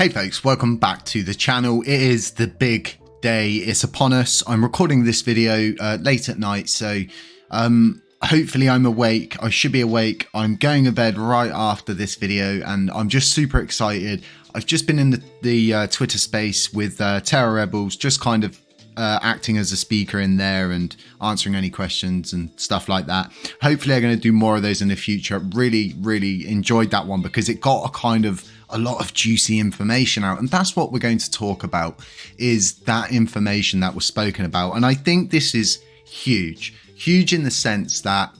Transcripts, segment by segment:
Hey folks, welcome back to the channel. It is the big day. It's upon us. I'm recording this video late at night, so hopefully I'm awake. I should be awake. I'm going to bed right after this video and I'm just super excited. I've just been in the Twitter space with TERRA Rebels, just kind of acting as a speaker in there and answering any questions and stuff like that. Hopefully I'm going to do more of those in the future. Really enjoyed that one because it got a lot of juicy information out, and that's what we're going to talk about, is that information that was spoken about. And I think this is huge in the sense that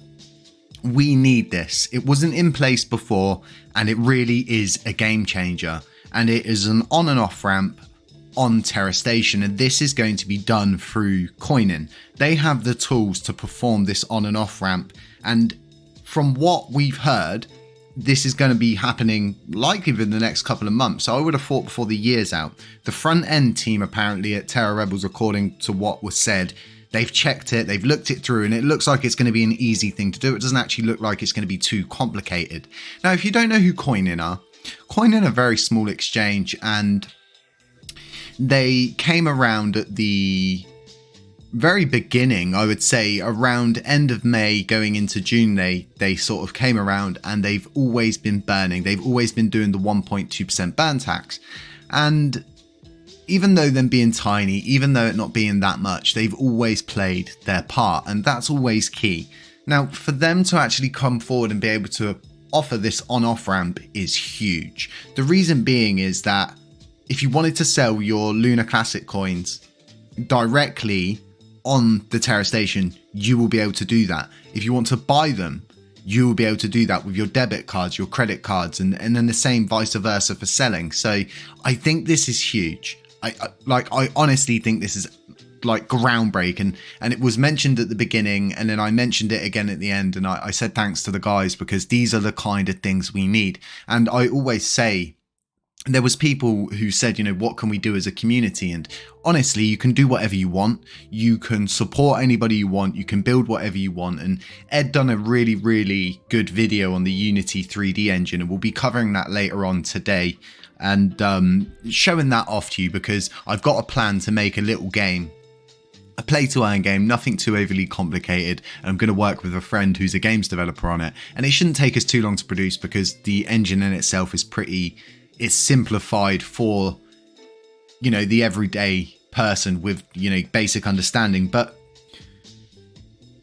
we need this. It wasn't in place before, and it really is a game changer, and it is an on and off ramp on Terrastation, and this is going to be done through coining. They have the tools to perform this on and off ramp, and from what we've heard, this is going to be happening likely within the next couple of months. So I would have thought before the year's out. The front end team apparently at TERRA Rebels, according to what was said, they've checked it, they've looked it through, and it looks like it's going to be an easy thing to do. It doesn't actually look like it's going to be too complicated. Now, if you don't know who Coinin are a very small exchange, and they came around at the very beginning, I would say around end of May going into June. They sort of came around, and they've always been burning. They've always been doing the 1.2% burn tax, and even though them being tiny, even though it not being that much, they've always played their part, and that's always key. Now, for them to actually come forward and be able to offer this on-off ramp is huge. The reason being is that if you wanted to sell your Lunar Classic coins directly on the Terrastation, you will be able to do that. If you want to buy them, you will be able to do that with your debit cards, your credit cards, and then the same vice versa for selling. So I think this is huge. I honestly think this is like groundbreaking, and it was mentioned at the beginning, and then I mentioned it again at the end, and I said thanks to the guys, because these are the kind of things we need. And I always say, there was people who said, you know, what can we do as a community? And honestly, you can do whatever you want. You can support anybody you want. You can build whatever you want. And Ed done a really good video on the Unity 3D engine, and we'll be covering that later on today and showing that off to you, because I've got a plan to make a little game, a play to earn game, nothing too overly complicated. And I'm going to work with a friend who's a games developer on it. And it shouldn't take us too long to produce, because the engine in itself is it's simplified for, you know, the everyday person with, you know, basic understanding. But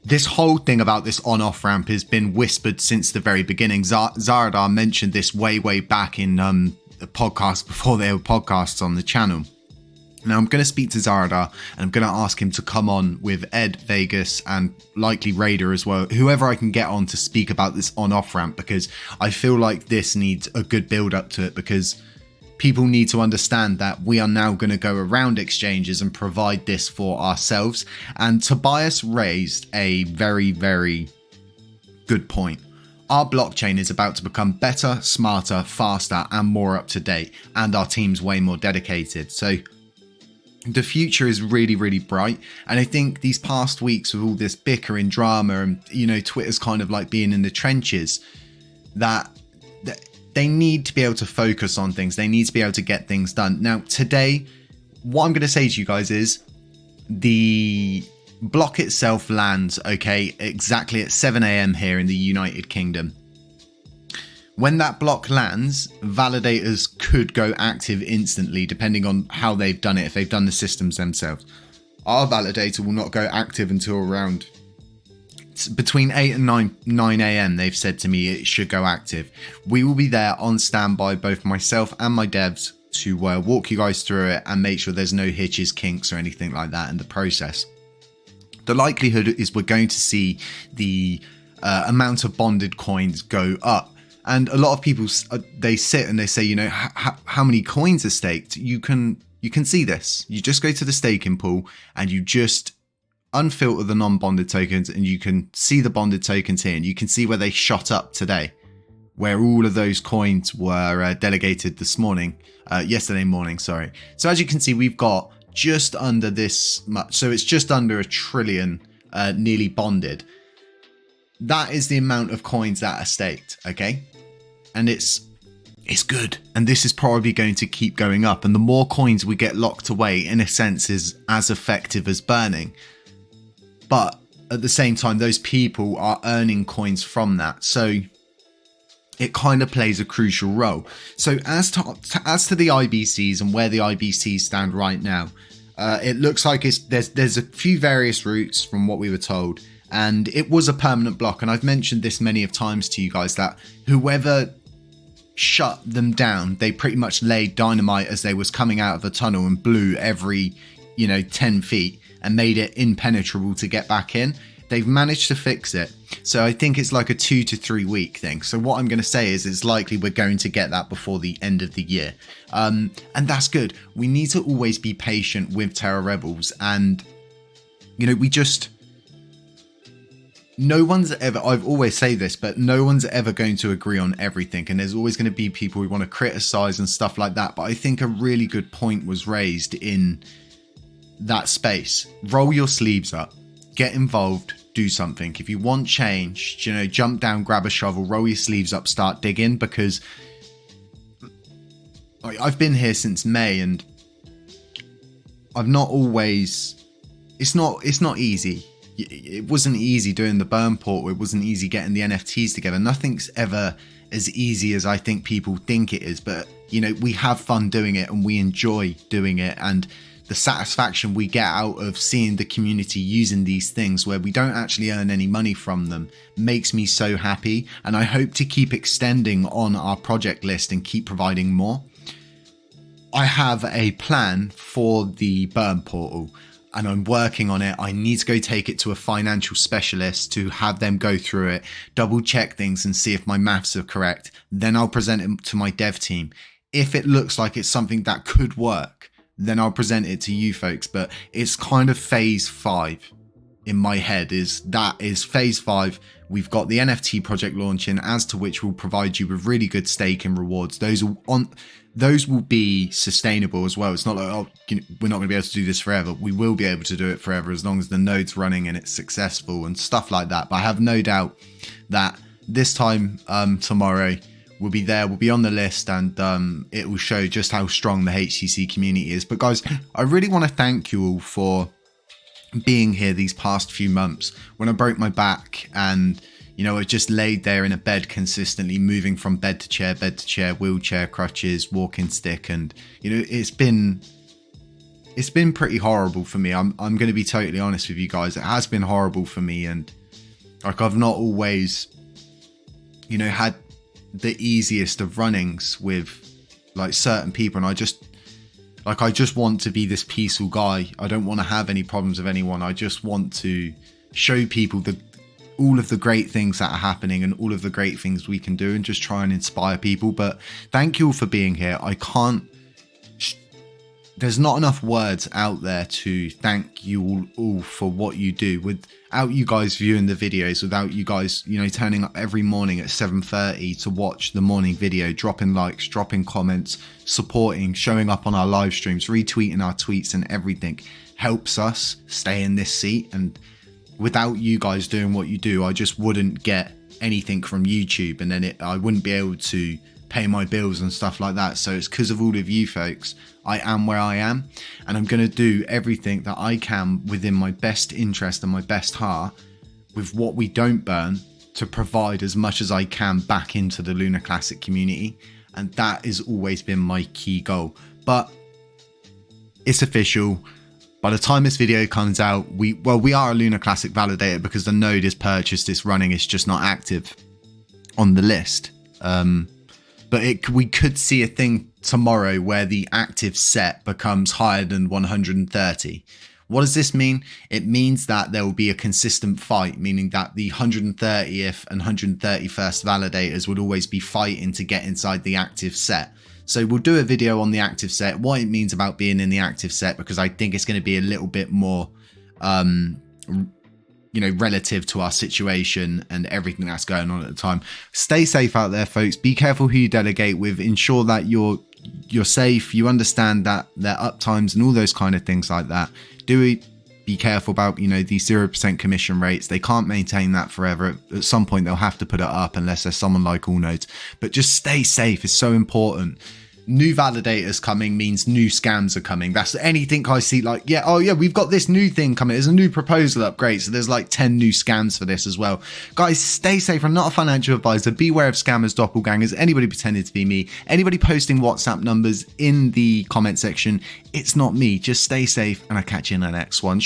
this whole thing about this on-off ramp has been whispered since the very beginning. Zaradar mentioned this way back in the podcast before there were podcasts on the channel. Now I'm going to speak to Zaradar, and I'm going to ask him to come on with Ed, Vegas, and likely Raider as well, whoever I can get on to speak about this on-off ramp, because I feel like this needs a good build up to it, because people need to understand that we are now going to go around exchanges and provide this for ourselves. And Tobias raised a very good point. Our blockchain is about to become better, smarter, faster, and more up to date, and our team's way more dedicated. So the future is really bright, and I think these past weeks with all this bickering, drama, and, you know, Twitter's kind of like being in the trenches, that they need to be able to focus on things. They need to be able to get things done. Now, today, what I'm going to say to you guys is the block itself lands, okay, exactly at 7 AM here in the United Kingdom. When that block lands, validators could go active instantly, depending on how they've done it, if they've done the systems themselves. Our validator will not go active until around between 8 and 9 AM, they've said to me it should go active. We will be there on standby, both myself and my devs, to walk you guys through it and make sure there's no hitches, kinks, or anything like that in the process. The likelihood is we're going to see the amount of bonded coins go up. And a lot of people, they sit and they say, you know, how many coins are staked? You can see this. You just go to the staking pool and you just unfilter the non-bonded tokens, and you can see the bonded tokens here, and you can see where they shot up today, where all of those coins were delegated yesterday morning, sorry. So as you can see, we've got just under this much. So it's just under 1 trillion nearly bonded. That is the amount of coins that are staked, okay? And it's it's good. And this is probably going to keep going up. And the more coins we get locked away, in a sense, is as effective as burning. But at the same time, those people are earning coins from that. So it kind of plays a crucial role. So as to the IBCs and where the IBCs stand right now, it looks like there's a few various routes from what we were told. And it was a permanent block. And I've mentioned this many of times to you guys, that whoever shut them down, they pretty much laid dynamite as they was coming out of the tunnel and blew every 10 feet and made it impenetrable to get back in. They've managed to fix it, so I think it's like a 2 to 3 week thing. So what I'm going to say is it's likely we're going to get that before the end of the year, and that's good. We need to always be patient with Terra Rebels, and no one's ever, I've always say this, but no one's ever going to agree on everything. And there's always going to be people who want to criticize and stuff like that. But I think a really good point was raised in that space. Roll your sleeves up, get involved, do something. If you want change, jump down, grab a shovel, roll your sleeves up, start digging. Because I've been here since May, and I've not always, it's not easy. It wasn't easy doing the burn portal. It wasn't easy getting the NFTs together. Nothing's ever as easy as I think people think it is. But, we have fun doing it and we enjoy doing it. And the satisfaction we get out of seeing the community using these things where we don't actually earn any money from them makes me so happy. And I hope to keep extending on our project list and keep providing more. I have a plan for the burn portal, and I'm working on it. I need to go take it to a financial specialist to have them go through it, double check things and see if my maths are correct. Then I'll present it to my dev team. If it looks like it's something that could work, then I'll present it to you folks. But it's kind of phase 5 in my head. Is phase 5. We've got the NFT project launching, as to which will provide you with really good stake and rewards. Those will be sustainable as well. It's not like, we're not going to be able to do this forever. We will be able to do it forever as long as the node's running and it's successful and stuff like that. But I have no doubt that this time tomorrow we'll be there, we'll be on the list, and it will show just how strong the HCC community is. But guys, I really want to thank you all for being here these past few months. When I broke my back and I just laid there in a bed consistently, moving from bed to chair, wheelchair, crutches, walking stick. And, it's been pretty horrible for me. I'm going to be totally honest with you guys. It has been horrible for me. And I've not always, had the easiest of runnings with certain people. And I just want to be this peaceful guy. I don't want to have any problems with anyone. I just want to show people all of the great things that are happening and all of the great things we can do, and just try and inspire people. But thank you all for being here. There's not enough words out there to thank you all for what you do. Without you guys viewing the videos, without you guys, turning up every morning at 7:30 to watch the morning video, dropping likes, dropping comments, supporting, showing up on our live streams, retweeting our tweets and everything, helps us stay in this seat. And without you guys doing what you do, I just wouldn't get anything from YouTube, and then I wouldn't be able to pay my bills and stuff like that. So it's because of all of you folks I am where I am, and I'm going to do everything that I can within my best interest and my best heart with what we don't burn to provide as much as I can back into the Lunar Classic community. And that has always been my key goal. But it's official. By the time this video comes out, we are a Lunar Classic validator, because the node is purchased, it's running, it's just not active on the list. But we could see a thing tomorrow where the active set becomes higher than 130. What does this mean? It means that there will be a consistent fight, meaning that the 130th and 131st validators would always be fighting to get inside the active set. So we'll do a video on the active set, what it means about being in the active set, because I think it's going to be a little bit more, relative to our situation and everything that's going on at the time. Stay safe out there, folks. Be careful who you delegate with. Ensure that you're safe. You understand that their uptimes and all those kind of things like that. be careful about, you know, these 0% commission rates. They can't maintain that forever. At some point, they'll have to put it up unless there's someone like Allnodes. But just stay safe is so important. New validators coming means new scams are coming. That's anything I see, like, yeah, oh yeah, we've got this new thing coming. There's a new proposal up. Great. So there's like 10 new scams for this as well. Guys, stay safe. I'm not a financial advisor. Beware of scammers, doppelgangers, anybody pretending to be me, anybody posting WhatsApp numbers in the comment section. It's not me. Just stay safe and I'll catch you in the next one.